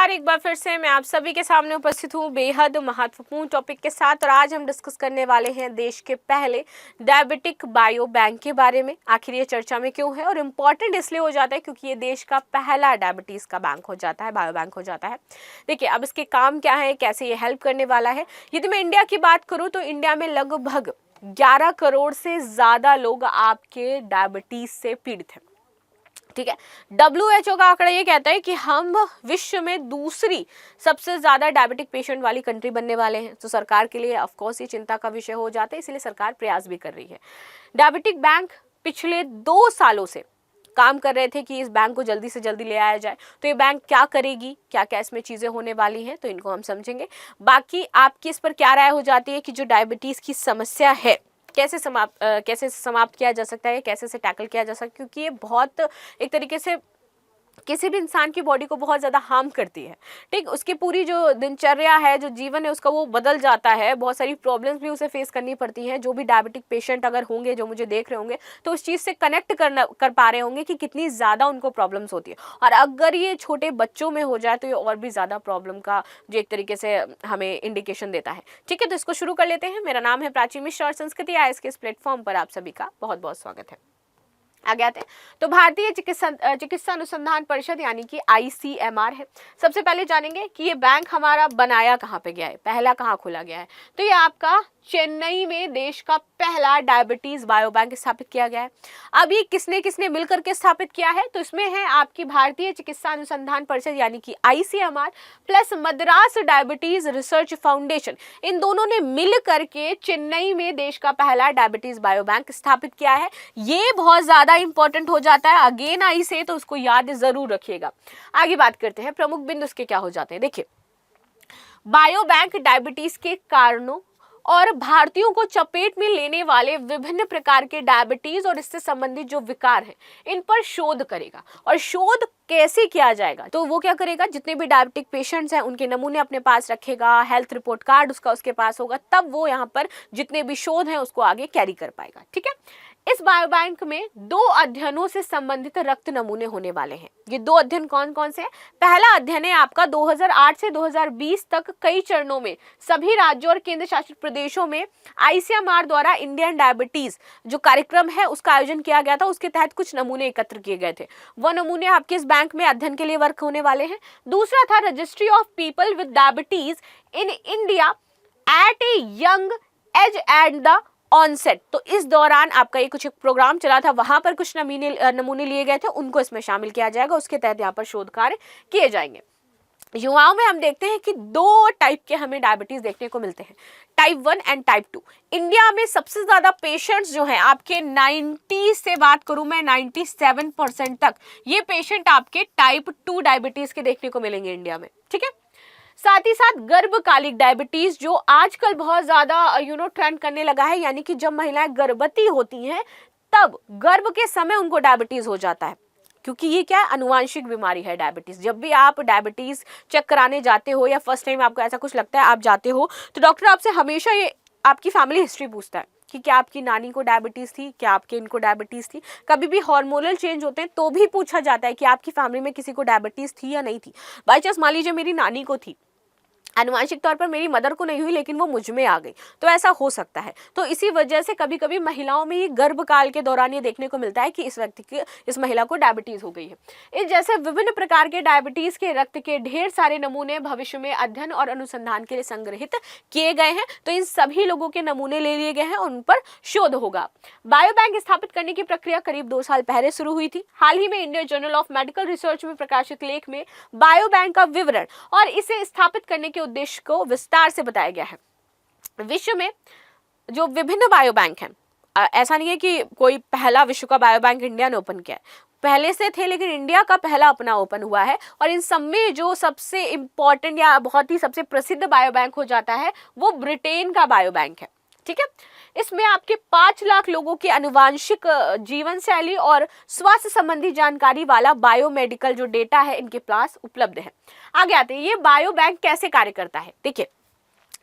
नमस्कार, एक बार फिर से मैं आप सभी के सामने उपस्थित हूँ बेहद महत्वपूर्ण टॉपिक के साथ। और आज हम डिस्कस करने वाले हैं देश के पहले डायबिटिक बायो बैंक के बारे में। आखिर ये चर्चा में क्यों है और इम्पॉर्टेंट इसलिए हो जाता है क्योंकि ये देश का पहला डायबिटीज का बैंक हो जाता है, बायो बैंक हो जाता है। देखिए, अब इसके काम क्या है, कैसे ये हेल्प करने वाला है। यदि मैं इंडिया की बात करूँ तो इंडिया में लगभग 11 करोड़ से ज़्यादा लोग आपके डायबिटीज से पीड़ित हैं। ठीक है, WHO का आंकड़ा ये कहता है कि हम विश्व में दूसरी सबसे ज्यादा डायबिटिक पेशेंट वाली कंट्री बनने वाले हैं। तो सरकार के लिए ऑफ कोर्स ये चिंता का विषय हो जाता है, इसलिए सरकार प्रयास भी कर रही है। डायबिटिक बैंक पिछले 2 सालों से काम कर रहे थे कि इस बैंक को जल्दी से जल्दी ले आया जाए। तो ये बैंक क्या करेगी, क्या क्या इसमें चीजें होने वाली हैं, तो इनको हम समझेंगे। बाकी आपकी इस पर क्या राय हो जाती है कि जो डायबिटीज की समस्या है कैसे समाप्त किया जा सकता है, कैसे से टैकल किया जा सकता है, क्योंकि ये बहुत एक तरीके से किसी भी इंसान की बॉडी को बहुत ज़्यादा हार्म करती है। ठीक, उसकी पूरी जो दिनचर्या है, जो जीवन है उसका, वो बदल जाता है। बहुत सारी प्रॉब्लम्स भी उसे फेस करनी पड़ती हैं। जो भी डायबिटिक पेशेंट अगर होंगे, जो मुझे देख रहे होंगे, तो उस चीज़ से कनेक्ट कर पा रहे होंगे कि कितनी ज़्यादा उनको प्रॉब्लम्स होती है। और अगर ये छोटे बच्चों में हो जाए तो ये और भी ज़्यादा प्रॉब्लम का जो एक तरीके से हमें इंडिकेशन देता है। ठीक है, तो इसको शुरू कर लेते हैं। मेरा नाम है प्राची मिश्रा और संस्कृति आईएएस के इस प्लेटफॉर्म पर आप सभी का बहुत बहुत स्वागत है। आगे आते हैं तो भारतीय चिकित्सा अनुसंधान परिषद यानी कि ICMR है। सबसे पहले जानेंगे कि ये बैंक हमारा बनाया कहाँ पे गया है, पहला कहाँ खोला गया है। तो ये आपका चेन्नई में देश का पहला डायबिटीज बायो बैंक स्थापित किया गया है। अब ये किसने किसने मिलकर के स्थापित किया है, तो इसमें है आपकी भारतीय चिकित्सा अनुसंधान परिषद यानी कि ICMR plus Madras diabetes research foundation. इन दोनों ने मिल करके चेन्नई में देश का पहला डायबिटीज बायो बैंक स्थापित किया है। ये बहुत ज्यादा इंपॉर्टेंट हो जाता है, अगेन आई से, तो उसको याद जरूर रखिएगा। आगे बात करते हैं, प्रमुख बिंदु उसके क्या हो जाते हैं। देखिए, बायो बैंक डायबिटीज के कारणों और भारतीयों को चपेट में लेने वाले विभिन्न प्रकार के डायबिटीज और इससे संबंधित जो विकार हैं, इन पर शोध करेगा। और शोध कैसे किया जाएगा, तो वो क्या करेगा, जितने भी डायबिटिक पेशेंट्स हैं उनके नमूने अपने पास रखेगा, हेल्थ रिपोर्ट कार्ड उसके पास होगा, तब वो यहाँ पर जितने भी शोध हैं उसको आगे कैरी कर पाएगा। ठीक है, इस बायो बैंक में 2 अध्ययनों से संबंधित रक्त नमूने होने वाले हैं। ये 2 अध्ययन कौन कौन से हैं? पहला अध्ययन है आपका 2008 से 2020 तक कई चरणों में सभी राज्यों और केंद्र शासित प्रदेशों में ICMR द्वारा इंडियन डायबिटीज जो कार्यक्रम है उसका आयोजन किया गया था। उसके तहत कुछ नमूने एकत्र किए गए थे। वो नमूने आपके इस बैंक में अध्ययन के लिए वर्क होने वाले हैं। दूसरा था registry of people with diabetes in India at a young age and the onset. तो इस दौरान आपका ये कुछ एक प्रोग्राम चला था, वहां पर कुछ नमूने लिए गए थे, उनको इसमें शामिल किया जाएगा। उसके तहत यहाँ पर शोध कार्य किए जाएंगे। युवाओं में हम देखते हैं कि 2 टाइप के हमें डायबिटीज देखने को मिलते हैं, टाइप 1 एंड टाइप 2। इंडिया में सबसे ज्यादा पेशेंट्स जो हैं आपके 90 से बात करूं मैं 97% तक ये पेशेंट आपके टाइप 2 डायबिटीज के देखने को मिलेंगे इंडिया में। ठीक है, साथ ही साथ गर्भकालिक डायबिटीज जो आजकल बहुत ज्यादा ट्रेंड करने लगा है, यानी कि जब महिलाएं गर्भवती होती हैं तब गर्भ के समय उनको डायबिटीज हो जाता है, क्योंकि ये क्या है, अनुवांशिक बीमारी है डायबिटीज। जब भी आप डायबिटीज चेक कराने जाते हो या फर्स्ट टाइम आपको ऐसा कुछ लगता है आप जाते हो, तो डॉक्टर आपसे हमेशा ये आपकी फैमिली हिस्ट्री पूछता है कि क्या आपकी नानी को डायबिटीज थी, क्या आपके इनको डायबिटीज थी। कभी भी हार्मोनल चेंज होते हैं तो भी पूछा जाता है कि आपकी फैमिली में किसी को डायबिटीज थी या नहीं थी। बाई चांस मान लीजिए मेरी नानी को थी, आनुवांशिक तौर पर मेरी मदर को नहीं हुई लेकिन वो मुझ में आ गई, तो ऐसा हो सकता है। तो इसी वजह से कभी कभी महिलाओं में ये गर्भकाल के दौरान ये देखने को मिलता है कि इस महिला को डायबिटीज हो गई है। इस जैसे विभिन्न प्रकार के डायबिटीज के रक्त के ढेर सारे नमूने भविष्य में अध्ययन और अनुसंधान के लिए संग्रहित किए गए हैं। तो इन सभी लोगों के नमूने ले लिए गए हैं और उन पर शोध होगा। बायो बैंक स्थापित करने की प्रक्रिया करीब 2 साल पहले शुरू हुई थी। हाल ही में Indian journal of medical research में प्रकाशित लेख में बायो बैंक का विवरण और इसे स्थापित करने के उद्देश्य को विस्तार से बताया गया है। विश्व में जो विभिन्न बायो बैंक हैं, ऐसा नहीं है कि कोई पहला विश्व का बायो बैंक इंडिया ने ओपन किया है, पहले से थे, लेकिन इंडिया का पहला अपना ओपन हुआ है। और इन सब में जो सबसे इंपॉर्टेंट या बहुत ही सबसे प्रसिद्ध बायो बैंक हो जाता है वो ब्रिटेन का बायो बैंक है। ठीक है, इसमें आपके 5 लाख लोगों की आनुवांशिक जीवन शैली और स्वास्थ्य संबंधी जानकारी वाला बायोमेडिकल जो डेटा है इनके पास उपलब्ध है। आगे आते हैं, ये बायो बैंक कैसे कार्य करता है। देखिए,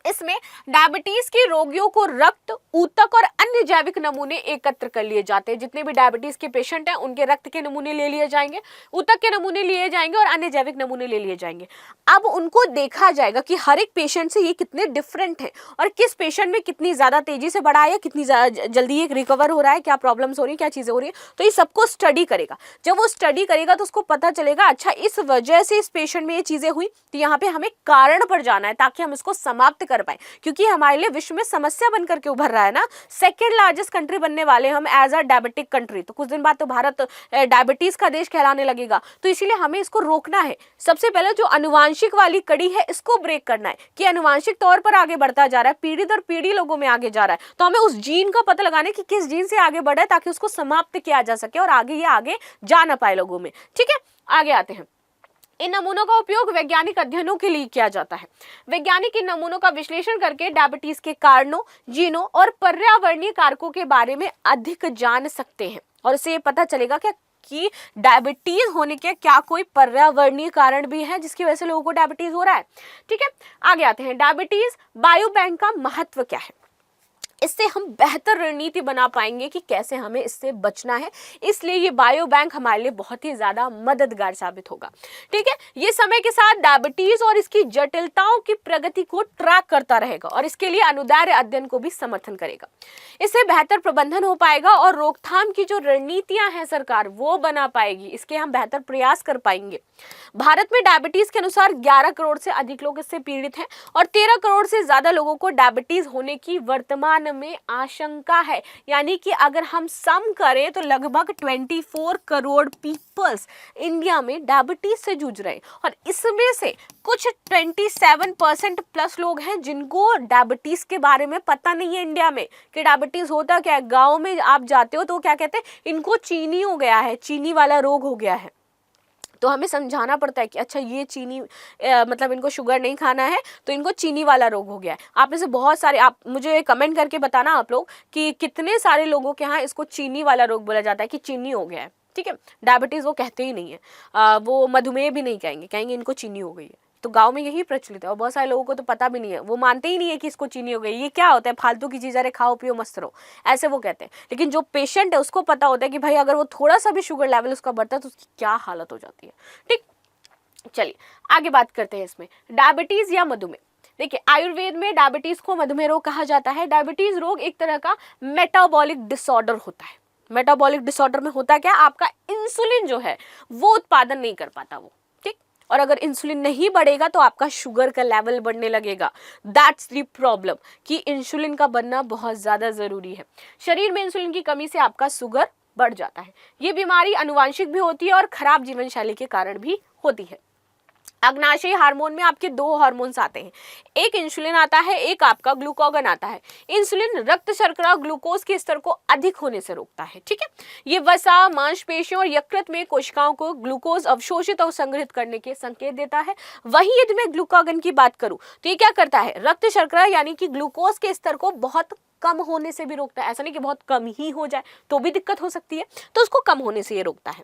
इसमें डायबिटीज के रोगियों को रक्त, ऊतक और अन्य जैविक नमूने एकत्र कर लिए जाते हैं। जितने भी डायबिटीज के पेशेंट हैं उनके रक्त के नमूने ले लिए जाएंगे, ऊतक के नमूने लिए जाएंगे और अन्य जैविक नमूने ले लिए जाएंगे। अब उनको देखा जाएगा कि हर एक पेशेंट से ये कितने डिफरेंट हैं और किस पेशेंट में कितनी ज्यादा तेजी से बढ़ा है, कितनी जल्दी ये रिकवर हो रहा है, क्या प्रॉब्लम्स हो रही है, क्या चीजें हो रही है। तो ये सबको स्टडी करेगा। जब वो स्टडी करेगा तो उसको पता चलेगा अच्छा इस वजह से इस पेशेंट में ये चीजें हुई, तो यहाँ पे हमें कारण पर जाना है ताकि हम इसको समाप्त कर पाए, क्योंकि हमारे लिए विश्व में समस्या बनकर के उभर रहा है ना। सेकेंड लार्जेस्ट कंट्री बनने वाले हम एज अ डायबिटिक कंट्री, तो कुछ दिन बाद तो भारत डायबिटीज का देश कहलाने लगेगा। तो इसीलिए हमें इसको रोकना है। सबसे पहले जो अनुवांशिक वाली कड़ी है इसको ब्रेक करना है कि अनुवांशिक तौर पर आगे बढ़ता जा रहा है, पीढ़ी दर पीढ़ी लोगों में आगे जा रहा है, तो हमें उस जीन का पता लगाना है कि किस जीन से आगे बढ़ा है ताकि उसको समाप्त किया जा सके और आगे ये आगे जा ना पाए लोगों में। ठीक है, आगे आते हैं। इन नमूनों का उपयोग वैज्ञानिक अध्ययनों के लिए किया जाता है। वैज्ञानिक इन नमूनों का विश्लेषण करके डायबिटीज के कारणों, जीनों और पर्यावरणीय कारकों के बारे में अधिक जान सकते हैं और इससे पता चलेगा कि डायबिटीज होने के क्या कोई पर्यावरणीय कारण भी है जिसकी वजह से लोगों को डायबिटीज हो रहा है। ठीक है, आगे आते हैं। डायबिटीज बायो बैंक का महत्व क्या है? इससे हम बेहतर रणनीति बना पाएंगे कि कैसे हमें इससे बचना है, इसलिए ये बायो बैंक हमारे लिए बहुत ही ज्यादा मददगार साबित होगा। ठीक है, ये समय के साथ डायबिटीज और इसकी जटिलताओं की प्रगति को ट्रैक करता रहेगा और इसके लिए अनुदैर्य अध्ययन को भी समर्थन करेगा। इससे बेहतर प्रबंधन हो पाएगा और रोकथाम की जो रणनीतियां हैं सरकार वो बना पाएगी, इसके हम बेहतर प्रयास कर पाएंगे। भारत में डायबिटीज के अनुसार 11 करोड़ से अधिक लोग इससे पीड़ित हैं और 13 करोड़ से ज्यादा लोगों को डायबिटीज होने की वर्तमान में आशंका है। यानी कि अगर हम सम करें तो लगभग 24 करोड़ पीपल्स इंडिया में डायबिटीज से जूझ रहे हैं और इसमें से कुछ 27% प्लस लोग हैं जिनको डायबिटीज के बारे में पता नहीं है इंडिया में कि डायबिटीज होता क्या है। गाँव में आप जाते हो तो क्या कहते हैं, इनको चीनी हो गया है, चीनी वाला रोग हो गया है। तो हमें समझाना पड़ता है कि अच्छा ये चीनी मतलब इनको शुगर नहीं खाना है तो इनको चीनी वाला रोग हो गया है। आप में से बहुत सारे, आप मुझे कमेंट करके बताना आप लोग कि कितने सारे लोगों के यहाँ इसको चीनी वाला रोग बोला जाता है कि चीनी हो गया है। ठीक है, डायबिटीज़ वो कहते ही नहीं है, वो मधुमेह भी नहीं कहेंगे, कहेंगे इनको चीनी हो गई है। तो गांव में यही प्रचलित है और बहुत सारे लोगों को तो पता भी नहीं है, वो मानते ही नहीं है कि इसको चीनी हो गई, ये क्या होता है, फालतू की चीज़, अरे खाओ पियो मस्त रहो, ऐसे वो कहते हैं। लेकिन जो पेशेंट है उसको पता होता है कि भाई अगर वो थोड़ा सा भी शुगर लेवल उसका बढ़ता है तो उसकी क्या हालत हो जाती है। ठीक, चलिए आगे बात करते हैं इसमें। डायबिटीज या मधुमेह, देखिए आयुर्वेद में डायबिटीज को मधुमेह रोग कहा जाता है। डायबिटीज रोग एक तरह का मेटाबॉलिक डिसऑर्डर होता है। मेटाबॉलिक डिसऑर्डर में होता क्या, आपका इंसुलिन जो है वो उत्पादन नहीं कर पाता वो। ठीक, और अगर इंसुलिन नहीं बढ़ेगा तो आपका शुगर का लेवल बढ़ने लगेगा। दैट्स द प्रॉब्लम कि इंसुलिन का बनना बहुत ज्यादा जरूरी है। शरीर में इंसुलिन की कमी से आपका शुगर बढ़ जाता है। ये बीमारी आनुवांशिक भी होती है और खराब जीवन शैली के कारण भी होती है। अग्नाशयी हार्मोन में आपके दो हार्मोन्स आते हैं, एक इंसुलिन आता है, एक आपका ग्लूकागन आता है। इंसुलिन रक्त शर्करा ग्लूकोज के स्तर को अधिक होने से रोकता है। ठीक है, ये वसा, मांसपेशियों और यकृत में कोशिकाओं को ग्लूकोज अवशोषित और संग्रहित करने के संकेत देता है। वहीं यदि मैं ग्लूकागन की बात करूं तो ये क्या करता है, रक्त शर्करा यानी कि ग्लूकोज के स्तर को बहुत कम होने से भी रोकता है। ऐसा नहीं कि बहुत कम ही हो जाए तो भी दिक्कत हो सकती है, तो उसको कम होने से ये रोकता है।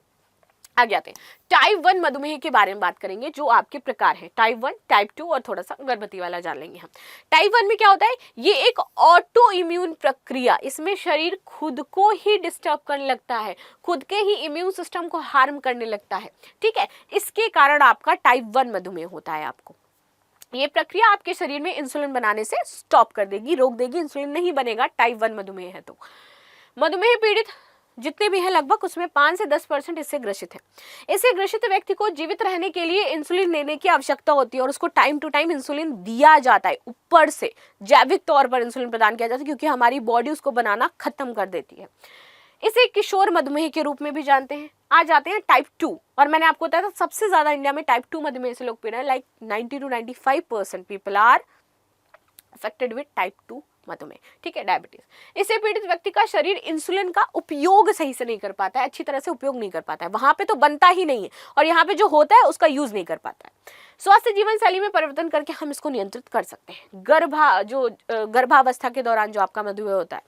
आगे आते हैं, टाइप 1 मधुमेह के बारे में बात करेंगे, जो आपके प्रकार है टाइप 1, टाइप 2 और थोड़ा सा गर्भवती वाला जान लेंगे हम। टाइप 1 में क्या होता है, ये एक ऑटो इम्यून प्रक्रिया, इसमें शरीर खुद को ही डिस्टर्ब करने लगता है, खुद के ही इम्यून सिस्टम को हार्म करने लगता है। ठीक है, इसके कारण आपका टाइप 1 मधुमेह होता है। आपको ये प्रक्रिया आपके शरीर में इंसुलिन बनाने से स्टॉप कर देगी, रोक देगी, इंसुलिन नहीं बनेगा टाइप 1 मधुमेह है तो। मधुमेह पीड़ित जितने भी हैं लगभग उसमें 5 से 10% इससे ग्रसित है। इससे ग्रसित व्यक्ति को जीवित रहने के लिए इंसुलिन लेने की आवश्यकता होती है और उसको टाइम टू टाइम इंसुलिन दिया जाता है, ऊपर से जैविक तौर पर इंसुलिन प्रदान किया जाता है, क्योंकि हमारी बॉडी उसको बनाना खत्म कर देती है। इसे किशोर मधुमेह के रूप में भी जानते हैं। आ जाते हैं टाइप 2, और मैंने आपको बताया था सबसे ज्यादा इंडिया में टाइप 2 मधुमेह से लोग पीड़ित हैं, like 90 to 95% people are affected with type 2 मधुमेह। ठीक है, डायबिटीज। इससे पीड़ित व्यक्ति का शरीर इंसुलिन का उपयोग सही से नहीं कर पाता है, अच्छी तरह से उपयोग नहीं कर पाता है, वहां पे तो बनता ही नहीं है और यहाँ पे जो होता है उसका यूज नहीं कर पाता है। स्वास्थ्य जीवन शैली में परिवर्तन करके हम इसको नियंत्रित कर सकते हैं। गर्भावस्था के दौरान जो आपका मधुमेह होता है,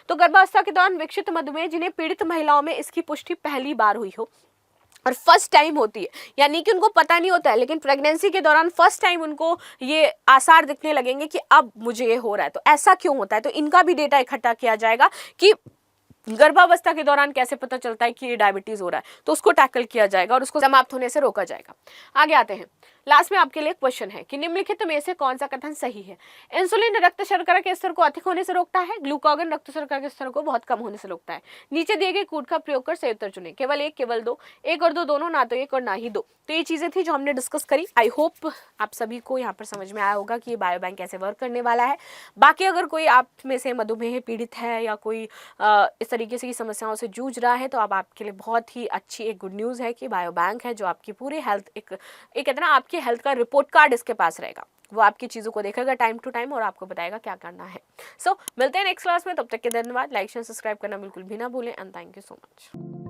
तो गर्भावस्था के दौरान विकसित मधुमेह जिन्हें पीड़ित महिलाओं में इसकी पुष्टि पहली बार हुई हो, और फर्स्ट टाइम होती है, यानी कि उनको पता नहीं होता है, लेकिन प्रेगनेंसी के दौरान फर्स्ट टाइम उनको ये आसार दिखने लगेंगे कि अब मुझे ये हो रहा है। तो ऐसा क्यों होता है, तो इनका भी डेटा इकट्ठा किया जाएगा कि गर्भावस्था के दौरान कैसे पता चलता है कि ये डायबिटीज हो रहा है, तो उसको टैकल किया जाएगा और उसको समाप्त होने से रोका जाएगा। आगे आते हैं, लास्ट में आपके लिए एक क्वेश्चन है कि निम्नलिखित में से कौन सा कथन सही है। इंसुलिन रक्त शर्करा के स्तर को अधिक होने से रोकता है, ग्लूकागन रक्त शर्करा के स्तर को बहुत कम होने से रोकता है। नीचे दिए गए कूट का प्रयोग कर सही उत्तर चुने, केवल एक, केवल दो, एक और दो दोनों, ना तो एक और ना ही दो। तो ये चीजें थी जो हमने डिस्कस करी। आई होप आप सभी को यहाँ पर समझ में आया होगा कि ये बायो बैंक कैसे वर्क करने वाला है। बाकी अगर कोई आप में से मधुमेह पीड़ित है या कोई इस तरीके से समस्याओं से जूझ रहा है, तो अब आपके लिए बहुत ही अच्छी एक गुड न्यूज़ है कि बायो बैंक है जो आपकी पूरी हेल्थ एक कहते हैं ना, आपकी हेल्थ का रिपोर्ट कार्ड इसके पास रहेगा। वो आपकी चीज़ों को देखेगा टाइम टू टाइम और आपको बताएगा क्या करना है। सो मिलते हैं नेक्स्ट क्लास में, तब तक के धन्यवाद। लाइक शेयर सब्सक्राइब करना बिल्कुल भी ना भूलें and thank you so much.